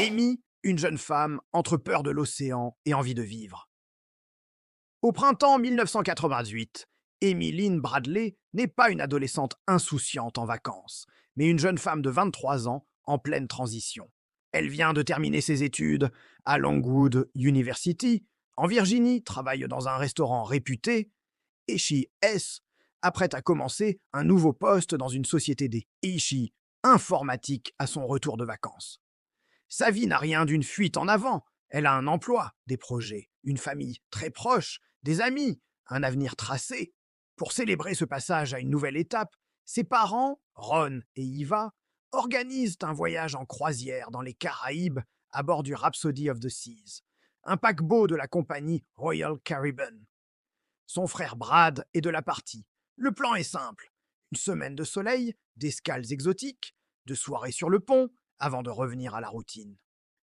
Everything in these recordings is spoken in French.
Amy, une jeune femme entre peur de l'océan et envie de vivre. Au printemps 1998, Amy Lynn Bradley n'est pas une adolescente insouciante en vacances, mais une jeune femme de 23 ans en pleine transition. Elle vient de terminer ses études à Longwood University, en Virginie, travaille dans un restaurant réputé, et chez S apprête à commencer un nouveau poste dans une société des Ishi informatique à son retour de vacances. Sa vie n'a rien d'une fuite en avant. Elle a un emploi, des projets, une famille très proche, des amis, un avenir tracé. Pour célébrer ce passage à une nouvelle étape, ses parents, Ron et Eva, organisent un voyage en croisière dans les Caraïbes à bord du Rhapsody of the Seas, un paquebot de la compagnie Royal Caribbean. Son frère Brad est de la partie. Le plan est simple. Une semaine de soleil, d'escales exotiques, de soirées sur le pont, avant de revenir à la routine.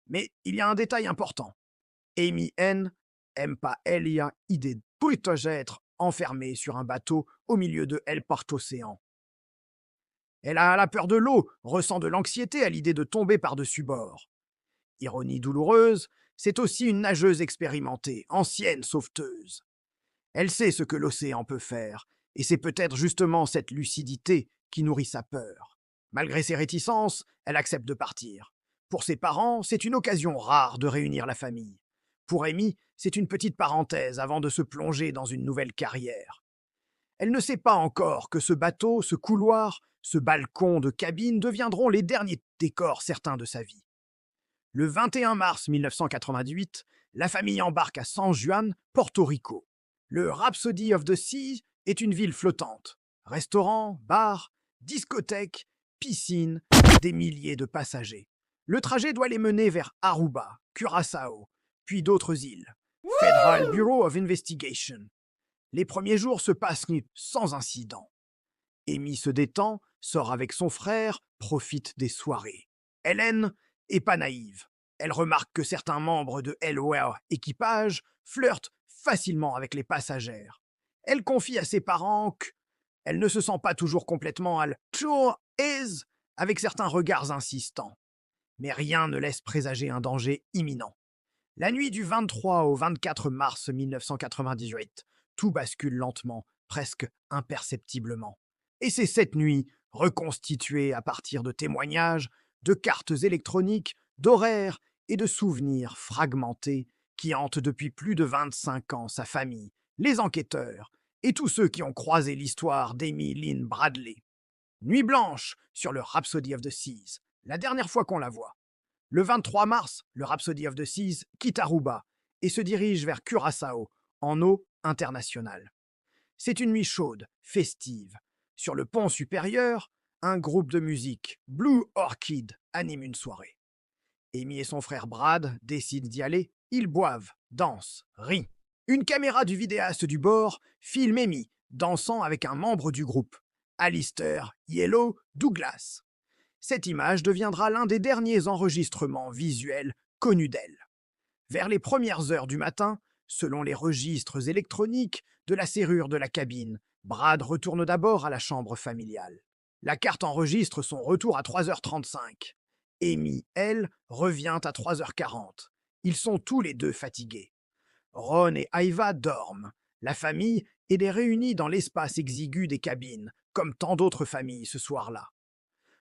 Mais il y a un détail important. Amy N aime pas Elia idée de être enfermée sur un bateau au milieu de El Porte-Océan. Elle a la peur de l'eau, ressent de l'anxiété à l'idée de tomber par-dessus bord. Ironie douloureuse, c'est aussi une nageuse expérimentée, ancienne sauveteuse. Elle sait ce que l'océan peut faire, et c'est peut-être justement cette lucidité qui nourrit sa peur. Malgré ses réticences, elle accepte de partir. Pour ses parents, c'est une occasion rare de réunir la famille. Pour Amy, c'est une petite parenthèse avant de se plonger dans une nouvelle carrière. Elle ne sait pas encore que ce bateau, ce couloir, ce balcon de cabine deviendront les derniers décors certains de sa vie. Le 21 mars 1998, la famille embarque à San Juan, Porto Rico. Le Rhapsody of the Seas est une ville flottante. Restaurants, bars, discothèques, piscines, des milliers de passagers. Le trajet doit les mener vers Aruba, Curaçao, puis d'autres îles. Federal Bureau of Investigation. Les premiers jours se passent sans incident. Amy se détend, sort avec son frère, profite des soirées. Hélène est pas naïve. Elle remarque que certains membres de LOR équipage flirtent facilement avec les passagères. Elle confie à ses parents qu'elle ne se sent pas toujours complètement à l'tour is avec certains regards insistants. Mais rien ne laisse présager un danger imminent. La nuit du 23 au 24 mars 1998, tout bascule lentement, presque imperceptiblement. Et c'est cette nuit, reconstituée à partir de témoignages, de cartes électroniques, d'horaires et de souvenirs fragmentés, qui hantent depuis plus de 25 ans sa famille, les enquêteurs et tous ceux qui ont croisé l'histoire d'Amy Lynn Bradley. Nuit blanche sur le Rhapsody of the Seas, la dernière fois qu'on la voit. Le 23 mars, le Rhapsody of the Seas quitte Aruba et se dirige vers Curaçao, en eau internationale. C'est une nuit chaude, festive. Sur le pont supérieur, un groupe de musique, Blue Orchid, anime une soirée. Amy et son frère Brad décident d'y aller. Ils boivent, dansent, rient. Une caméra du vidéaste du bord filme Amy dansant avec un membre du groupe, Alistair Yellow Douglas. Cette image deviendra l'un des derniers enregistrements visuels connus d'elle. Vers les premières heures du matin, selon les registres électroniques de la serrure de la cabine, Brad retourne d'abord à la chambre familiale. La carte enregistre son retour à 3h35. Amy, elle, revient à 3h40. Ils sont tous les deux fatigués. Ron et Eva dorment. La famille est réunie dans l'espace exigu des cabines, comme tant d'autres familles ce soir-là.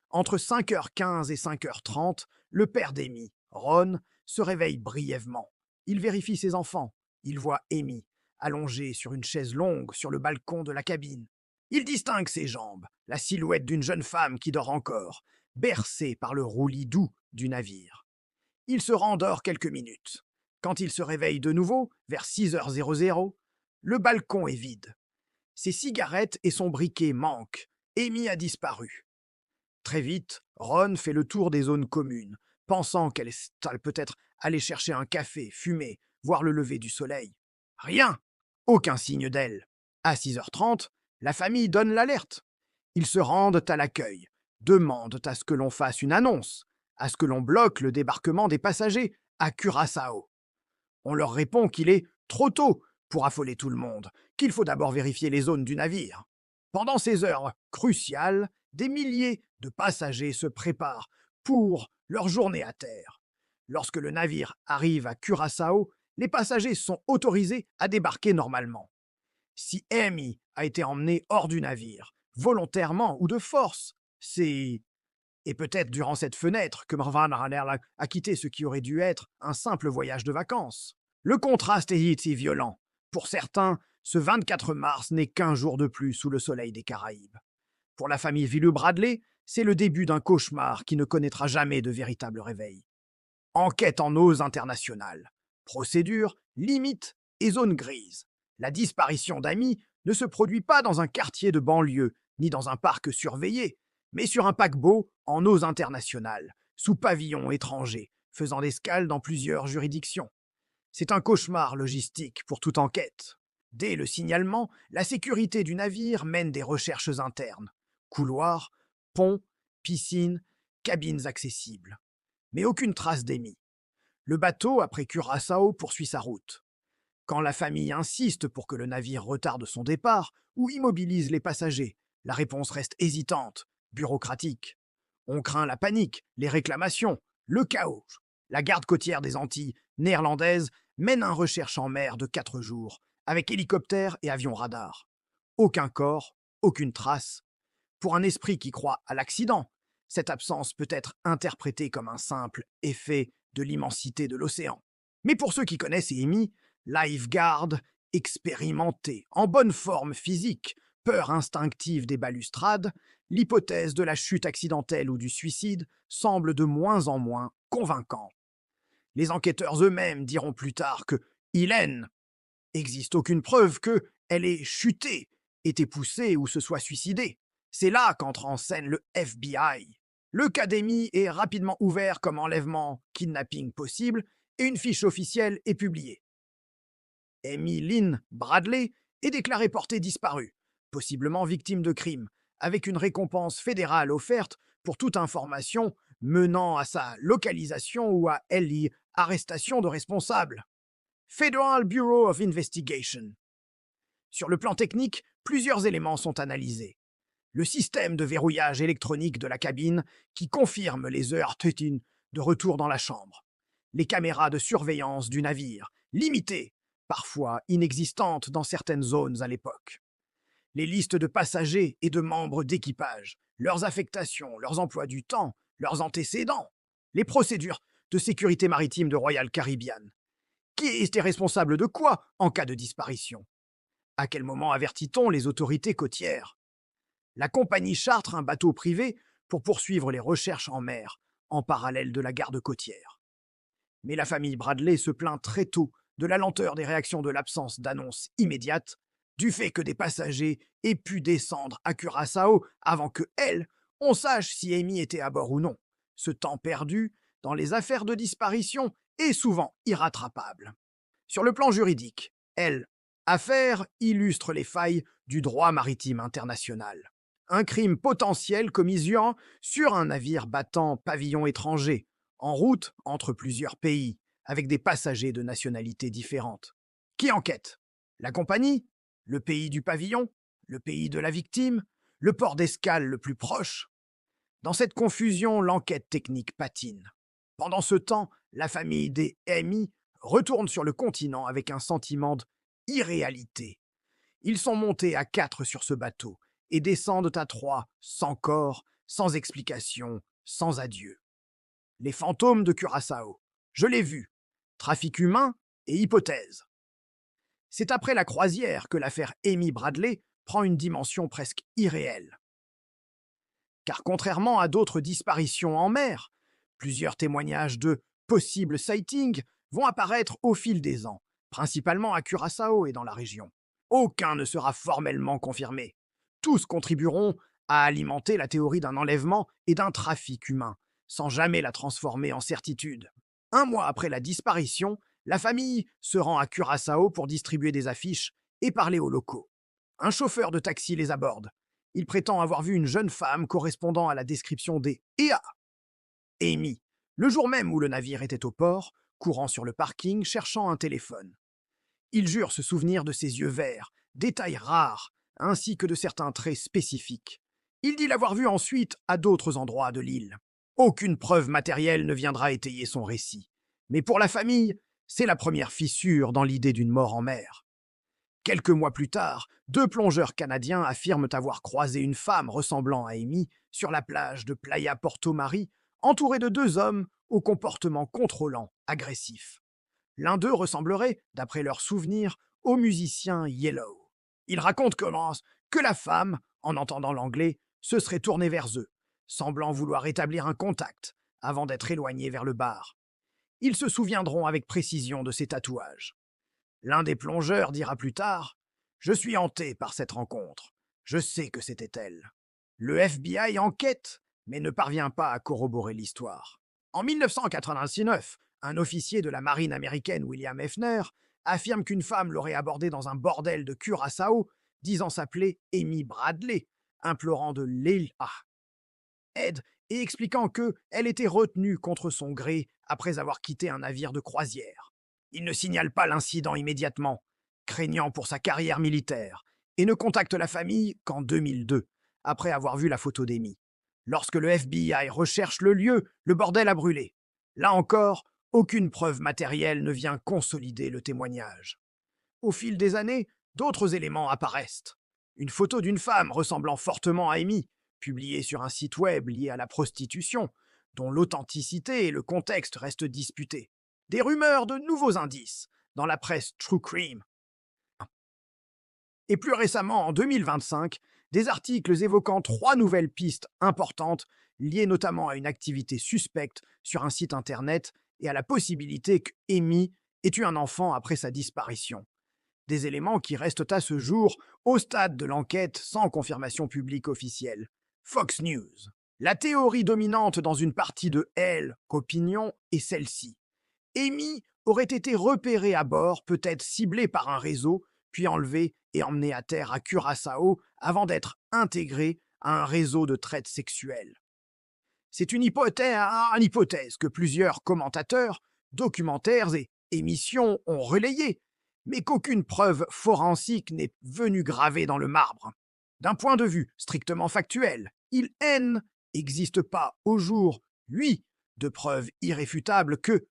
Entre 5h15 et 5h30, le père d'Amy, Ron, se réveille brièvement. Il vérifie ses enfants. Il voit Amy, allongée sur une chaise longue sur le balcon de la cabine. Il distingue ses jambes, la silhouette d'une jeune femme qui dort encore, bercée par le roulis doux du navire. Il se rendort quelques minutes. Quand il se réveille de nouveau, vers 6h00, le balcon est vide. Ses cigarettes et son briquet manquent. Amy a disparu. Très vite, Ron fait le tour des zones communes, pensant qu'elle est peut-être allée chercher un café, fumer, voir le lever du soleil. Rien! Aucun signe d'elle. À 6h30, la famille donne l'alerte. Ils se rendent à l'accueil, demandent à ce que l'on fasse une annonce, à ce que l'on bloque le débarquement des passagers à Curaçao. On leur répond qu'il est trop tôt pour affoler tout le monde, qu'il faut d'abord vérifier les zones du navire. Pendant ces heures cruciales, des milliers de passagers se préparent pour leur journée à terre. Lorsque le navire arrive à Curaçao, les passagers sont autorisés à débarquer normalement. Si Amy a été emmenée hors du navire, volontairement ou de force, c'est... Et peut-être durant cette fenêtre que Marvan a quitté ce qui aurait dû être un simple voyage de vacances. Le contraste est ici violent. Pour certains, ce 24 mars n'est qu'un jour de plus sous le soleil des Caraïbes. Pour la famille Villeux-Bradley, c'est le début d'un cauchemar qui ne connaîtra jamais de véritable réveil. Enquête en eaux internationales. Procédure, limite et zone grise. La disparition d'Amy ne se produit pas dans un quartier de banlieue, ni dans un parc surveillé, mais sur un paquebot en eaux internationales, sous pavillon étranger, faisant escale dans plusieurs juridictions. C'est un cauchemar logistique pour toute enquête. Dès le signalement, la sécurité du navire mène des recherches internes. Couloirs, ponts, piscines, cabines accessibles. Mais aucune trace d'Amy. Le bateau, après Curaçao, poursuit sa route. Quand la famille insiste pour que le navire retarde son départ ou immobilise les passagers, la réponse reste hésitante, bureaucratique. On craint la panique, les réclamations, le chaos. La garde côtière des Antilles néerlandaises mène une recherche en mer de 4 jours, avec hélicoptères et avions radars. Aucun corps, aucune trace. Pour un esprit qui croit à l'accident, cette absence peut être interprétée comme un simple effet de l'immensité de l'océan. Mais pour ceux qui connaissent Amy, lifeguard, expérimenté, en bonne forme physique, peur instinctive des balustrades, l'hypothèse de la chute accidentelle ou du suicide semble de moins en moins convaincante. Les enquêteurs eux-mêmes diront plus tard que Hélène n'existe aucune preuve que elle ait chuté, été poussée ou se soit suicidée. C'est là qu'entre en scène le FBI. Le cas d'Amy est rapidement ouvert comme enlèvement, kidnapping possible, et une fiche officielle est publiée. Amy Lynn Bradley est déclarée portée disparue, possiblement victime de crime, avec une récompense fédérale offerte pour toute information menant à sa localisation ou à arrestation de responsables. Federal Bureau of Investigation. Sur le plan technique, plusieurs éléments sont analysés. Le système de verrouillage électronique de la cabine qui confirme les heures de retour dans la chambre. Les caméras de surveillance du navire, limitées, parfois inexistantes dans certaines zones à l'époque. Les listes de passagers et de membres d'équipage, leurs affectations, leurs emplois du temps, leurs antécédents, les procédures de sécurité maritime de Royal Caribbean. Qui était responsable de quoi en cas de disparition? À quel moment avertit-on les autorités côtières? La compagnie chartre un bateau privé pour poursuivre les recherches en mer, en parallèle de la garde côtière. Mais la famille Bradley se plaint très tôt de la lenteur des réactions de l'absence d'annonce immédiate, du fait que des passagers aient pu descendre à Curaçao avant que elle, on sache si Amy était à bord ou non. Ce temps perdu dans les affaires de disparition est souvent irrattrapable. Sur le plan juridique, affaire illustre les failles du droit maritime international. Un crime potentiel commis sur un navire battant pavillon étranger, en route entre plusieurs pays, avec des passagers de nationalités différentes. Qui enquête? La compagnie? Le pays du pavillon? Le pays de la victime? Le port d'escale le plus proche? Dans cette confusion, l'enquête technique patine. Pendant ce temps, la famille des Amy retourne sur le continent avec un sentiment d'irréalité. Ils sont montés à 4 sur ce bateau et descendent à 3, sans corps, sans explication, sans adieu. Les fantômes de Curaçao. Je l'ai vu. Trafic humain et hypothèse. C'est après la croisière que l'affaire Amy Bradley prend une dimension presque irréelle. Car contrairement à d'autres disparitions en mer, plusieurs témoignages de possibles sightings vont apparaître au fil des ans, principalement à Curaçao et dans la région. Aucun ne sera formellement confirmé. Tous contribueront à alimenter la théorie d'un enlèvement et d'un trafic humain, sans jamais la transformer en certitude. 1 mois après la disparition, la famille se rend à Curaçao pour distribuer des affiches et parler aux locaux. Un chauffeur de taxi les aborde. Il prétend avoir vu une jeune femme correspondant à la description des EA. Amy, le jour même où le navire était au port, courant sur le parking cherchant un téléphone. Il jure se souvenir de ses yeux verts, détails rares, ainsi que de certains traits spécifiques. Il dit l'avoir vu ensuite à d'autres endroits de l'île. Aucune preuve matérielle ne viendra étayer son récit, Mais pour la famille, c'est la première fissure dans l'idée d'une mort en mer. Quelques mois plus tard, 2 plongeurs canadiens affirment avoir croisé une femme ressemblant à Amy sur la plage de Playa Porto Mari, entourée de 2 hommes au comportement contrôlant, agressif. L'un d'eux ressemblerait, d'après leurs souvenirs, au musicien Yellow. Ils racontent que la femme, en entendant l'anglais, se serait tournée vers eux, semblant vouloir établir un contact avant d'être éloignée vers le bar. Ils se souviendront avec précision de ces tatouages. L'un des plongeurs dira plus tard « Je suis hanté par cette rencontre. Je sais que c'était elle. » Le FBI enquête, mais ne parvient pas à corroborer l'histoire. En 1989, un officier de la marine américaine, William Hefner, affirme qu'une femme l'aurait abordé dans un bordel de Curaçao, disant s'appeler Amy Bradley, implorant de l'aide et expliquant qu'elle était retenue contre son gré après avoir quitté un navire de croisière. Il ne signale pas l'incident immédiatement, craignant pour sa carrière militaire, et ne contacte la famille qu'en 2002, après avoir vu la photo d'Amy. Lorsque le FBI recherche le lieu, le bordel a brûlé. Là encore, aucune preuve matérielle ne vient consolider le témoignage. Au fil des années, d'autres éléments apparaissent. Une photo d'une femme ressemblant fortement à Amy, publiée sur un site web lié à la prostitution, dont l'authenticité et le contexte restent disputés. Des rumeurs de nouveaux indices dans la presse True Crime. Et plus récemment, en 2025, des articles évoquant 3 nouvelles pistes importantes liées notamment à une activité suspecte sur un site internet et à la possibilité que Amy ait eu un enfant après sa disparition. Des éléments qui restent à ce jour au stade de l'enquête sans confirmation publique officielle. Fox News. La théorie dominante dans une partie de Elle qu'Opinion est celle-ci. Amy aurait été repérée à bord, peut-être ciblée par un réseau, puis enlevée et emmenée à terre à Curaçao avant d'être intégrée à un réseau de traite sexuelle. C'est une hypothèse que plusieurs commentateurs, documentaires et émissions ont relayée, mais qu'aucune preuve forensique n'est venue graver dans le marbre. D'un point de vue strictement factuel, il n'existe pas au jour, lui, de preuves irréfutables que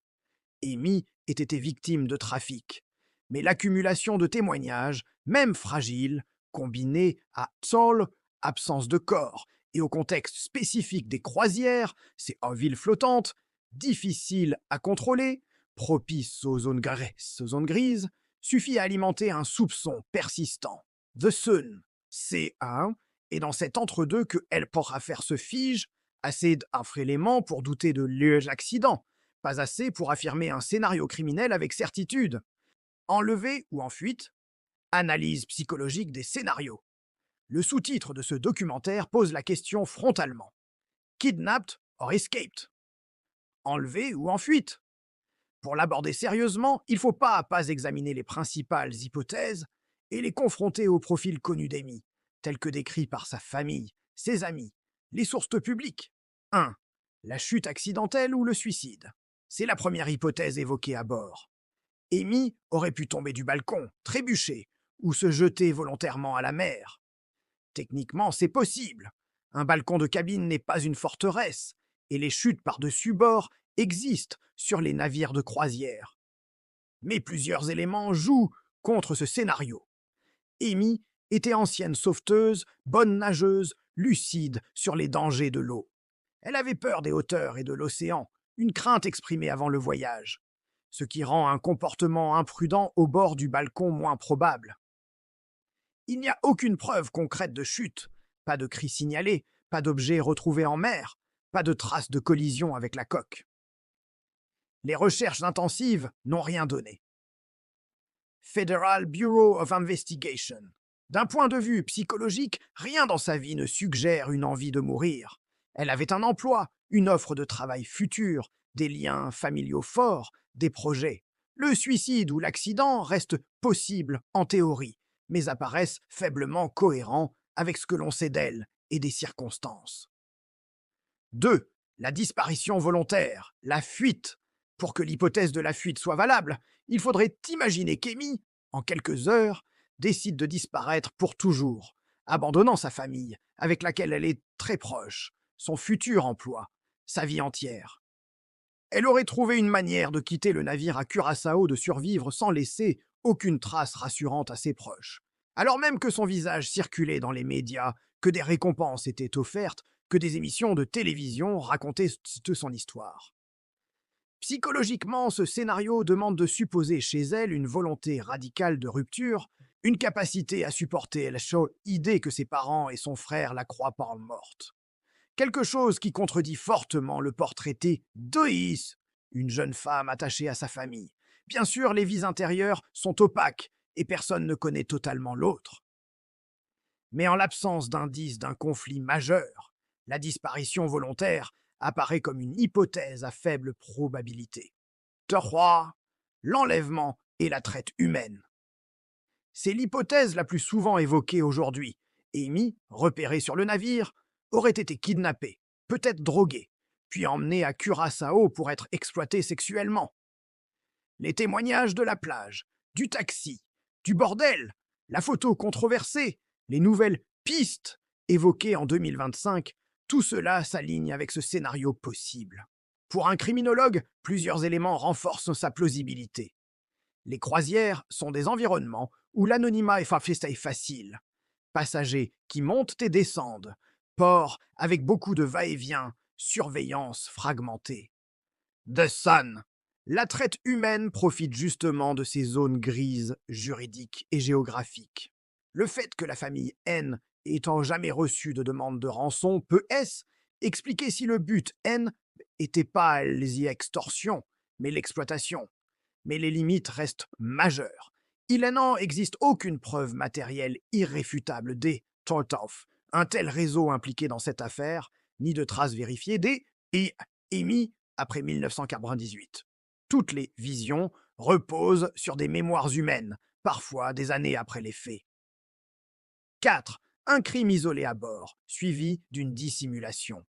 Amy ait été victime de trafic. Mais l'accumulation de témoignages, même fragiles, combinée à absence de corps, et au contexte spécifique des croisières, ces villes flottantes, difficiles à contrôler, propices aux zones grises, suffit à alimenter un soupçon persistant. The Sun, C1, est dans cet entre-deux que Elle pourra faire se fige, assez d'éléments pour douter de l'accident, pas assez pour affirmer un scénario criminel avec certitude. Enlevé ou en fuite, analyse psychologique des scénarios. Le sous-titre de ce documentaire pose la question frontalement. Kidnapped or escaped? Enlevé ou en fuite? Pour l'aborder sérieusement, il ne faut pas examiner les principales hypothèses et les confronter au profil connu d'Amy, tel que décrit par sa famille, ses amis, les sources publiques. 1. La chute accidentelle ou le suicide. C'est la première hypothèse évoquée à bord. Amy aurait pu tomber du balcon, trébucher, ou se jeter volontairement à la mer. Techniquement, c'est possible. Un balcon de cabine n'est pas une forteresse, et les chutes par-dessus bord existent sur les navires de croisière. Mais plusieurs éléments jouent contre ce scénario. Amy était ancienne sauveteuse, bonne nageuse, lucide sur les dangers de l'eau. Elle avait peur des hauteurs et de l'océan, une crainte exprimée avant le voyage, ce qui rend un comportement imprudent au bord du balcon moins probable. Il n'y a aucune preuve concrète de chute, pas de cris signalés, pas d'objets retrouvés en mer, pas de traces de collision avec la coque. Les recherches intensives n'ont rien donné. Federal Bureau of Investigation. D'un point de vue psychologique, rien dans sa vie ne suggère une envie de mourir. Elle avait un emploi, une offre de travail future, des liens familiaux forts, des projets. Le suicide ou l'accident restent possibles en théorie, mais apparaissent faiblement cohérents avec ce que l'on sait d'elle et des circonstances. 2. La disparition volontaire, la fuite. Pour que l'hypothèse de la fuite soit valable, il faudrait imaginer qu'Amy, en quelques heures, décide de disparaître pour toujours, abandonnant sa famille, avec laquelle elle est très proche, son futur emploi, sa vie entière. Elle aurait trouvé une manière de quitter le navire à Curaçao de survivre sans laisser aucune trace rassurante à ses proches. Alors même que son visage circulait dans les médias, que des récompenses étaient offertes, que des émissions de télévision racontaient de son histoire. Psychologiquement, ce scénario demande de supposer chez elle une volonté radicale de rupture, une capacité à supporter la chaude idée que ses parents et son frère la croient pas morte. Quelque chose qui contredit fortement le portrait d'Oïs, une jeune femme attachée à sa famille. Bien sûr, les vies intérieures sont opaques et personne ne connaît totalement l'autre. Mais en l'absence d'indices d'un conflit majeur, la disparition volontaire apparaît comme une hypothèse à faible probabilité. 3. L'enlèvement et la traite humaine. C'est l'hypothèse la plus souvent évoquée aujourd'hui. Amy, repérée sur le navire, aurait été kidnappée, peut-être droguée, puis emmenée à Curaçao pour être exploitée sexuellement. Les témoignages de la plage, du taxi, du bordel, la photo controversée, les nouvelles pistes évoquées en 2025, tout cela s'aligne avec ce scénario possible. Pour un criminologue, plusieurs éléments renforcent sa plausibilité. Les croisières sont des environnements où l'anonymat est facile. Passagers qui montent et descendent, port avec beaucoup de va-et-vient, surveillance fragmentée. The Sun. La traite humaine profite justement de ces zones grises juridiques et géographiques. Le fait que la famille N étant jamais reçu de demande de rançon peut expliquer si le but N n'était pas l'extorsion, mais l'exploitation. Mais les limites restent majeures. Il n'en existe aucune preuve matérielle irréfutable des Tortov, un tel réseau impliqué dans cette affaire, ni de traces vérifiées des et émis après 1998. Toutes les visions reposent sur des mémoires humaines, parfois des années après les faits. 4. Un crime isolé à bord, suivi d'une dissimulation.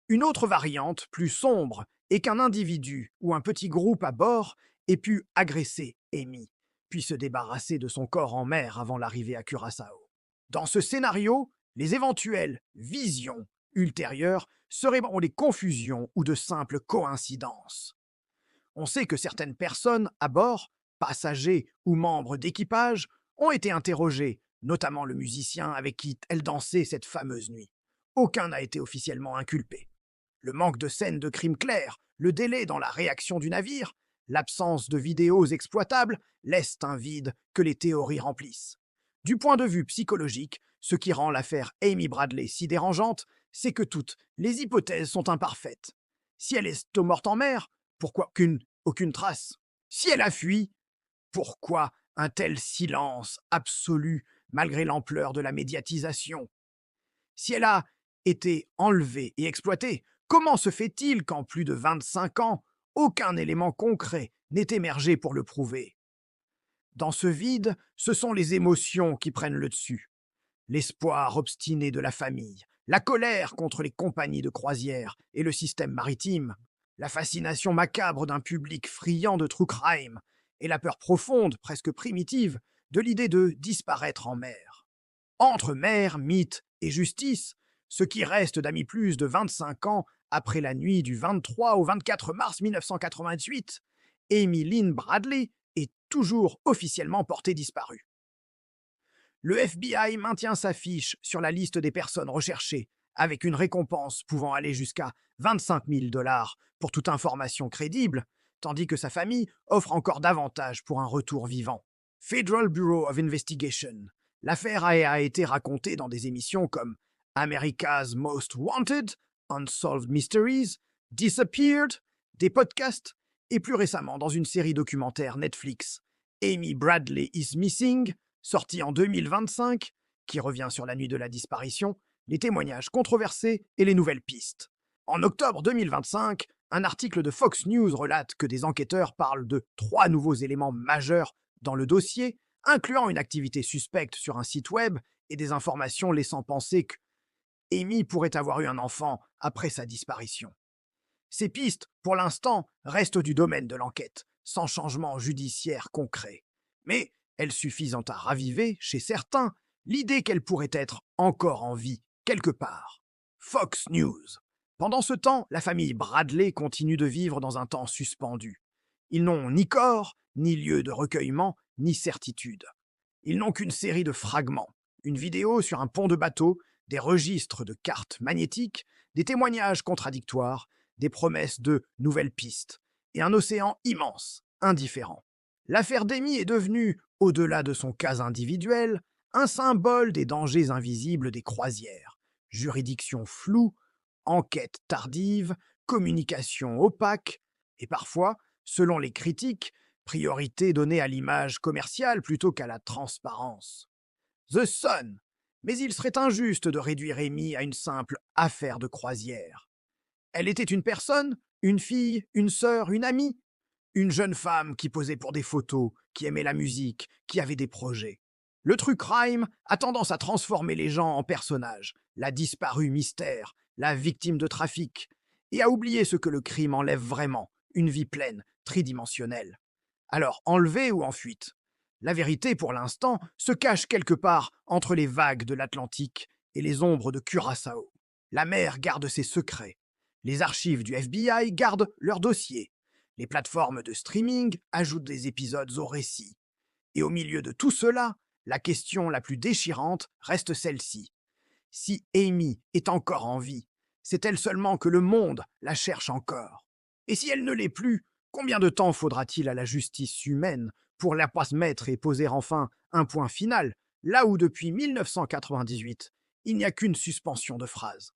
Une autre variante, plus sombre, est qu'un individu ou un petit groupe à bord ait pu agresser Amy, puis se débarrasser de son corps en mer avant l'arrivée à Curaçao. Dans ce scénario, les éventuelles visions ultérieures seraient des confusions ou de simples coïncidences. On sait que certaines personnes à bord, passagers ou membres d'équipage, ont été interrogées, notamment le musicien avec qui elle dansait cette fameuse nuit. Aucun n'a été officiellement inculpé. Le manque de scènes de crime claires, le délai dans la réaction du navire, l'absence de vidéos exploitables laissent un vide que les théories remplissent. Du point de vue psychologique, ce qui rend l'affaire Amy Bradley si dérangeante, c'est que toutes les hypothèses sont imparfaites. Si elle est morte en mer, pourquoi aucune trace? Si elle a fui, pourquoi un tel silence absolu malgré l'ampleur de la médiatisation? Si elle a été enlevée et exploitée, comment se fait-il qu'en plus de 25 ans, aucun élément concret n'ait émergé pour le prouver? Dans ce vide, ce sont les émotions qui prennent le dessus. L'espoir obstiné de la famille, la colère contre les compagnies de croisière et le système maritime, la fascination macabre d'un public friand de true crime et la peur profonde, presque primitive, de l'idée de disparaître en mer. Entre mer, mythe et justice, ce qui reste d'Amy plus de 25 ans après la nuit du 23 au 24 mars 1988, Amy Lynn Bradley est toujours officiellement portée disparue. Le FBI maintient sa fiche sur la liste des personnes recherchées, avec une récompense pouvant aller jusqu'à 25 000 $ pour toute information crédible, tandis que sa famille offre encore davantage pour un retour vivant. Federal Bureau of Investigation. L'affaire a été racontée dans des émissions comme America's Most Wanted, Unsolved Mysteries, Disappeared, des podcasts, et plus récemment dans une série documentaire Netflix, Amy Bradley is Missing, sortie en 2025, qui revient sur la nuit de la disparition, les témoignages controversés et les nouvelles pistes. En octobre 2025, un article de Fox News relate que des enquêteurs parlent de 3 nouveaux éléments majeurs dans le dossier, incluant une activité suspecte sur un site web et des informations laissant penser que Amy pourrait avoir eu un enfant après sa disparition. Ces pistes, pour l'instant, restent du domaine de l'enquête, sans changement judiciaire concret. Mais elles suffisent à raviver, chez certains, l'idée qu'elle pourrait être encore en vie, quelque part. Fox News. Pendant ce temps, la famille Bradley continue de vivre dans un temps suspendu. Ils n'ont ni corps, ni lieu de recueillement, ni certitude. Ils n'ont qu'une série de fragments, une vidéo sur un pont de bateau, des registres de cartes magnétiques, des témoignages contradictoires, des promesses de nouvelles pistes, et un océan immense, indifférent. L'affaire d'Amy est devenue, au-delà de son cas individuel, un symbole des dangers invisibles des croisières. Juridiction floue, enquête tardive, communication opaque, et parfois, selon les critiques, priorité donnée à l'image commerciale plutôt qu'à la transparence. The Sun. Mais il serait injuste de réduire Amy à une simple affaire de croisière. Elle était une personne, une fille, une sœur, une amie, une jeune femme qui posait pour des photos, qui aimait la musique, qui avait des projets. Le true crime a tendance à transformer les gens en personnages, la disparue mystère, la victime de trafic, et à oublier ce que le crime enlève vraiment, une vie pleine, tridimensionnelle. Alors, enlevée ou en fuite? La vérité, pour l'instant, se cache quelque part entre les vagues de l'Atlantique et les ombres de Curaçao. La mer garde ses secrets. Les archives du FBI gardent leurs dossiers. Les plateformes de streaming ajoutent des épisodes au récit. Et au milieu de tout cela, la question la plus déchirante reste celle-ci. Si Amy est encore en vie, c'est-elle seulement que le monde la cherche encore? Et si elle ne l'est plus, combien de temps faudra-t-il à la justice humaine pour la mettre et poser enfin un point final, là où depuis 1998, il n'y a qu'une suspension de phrase?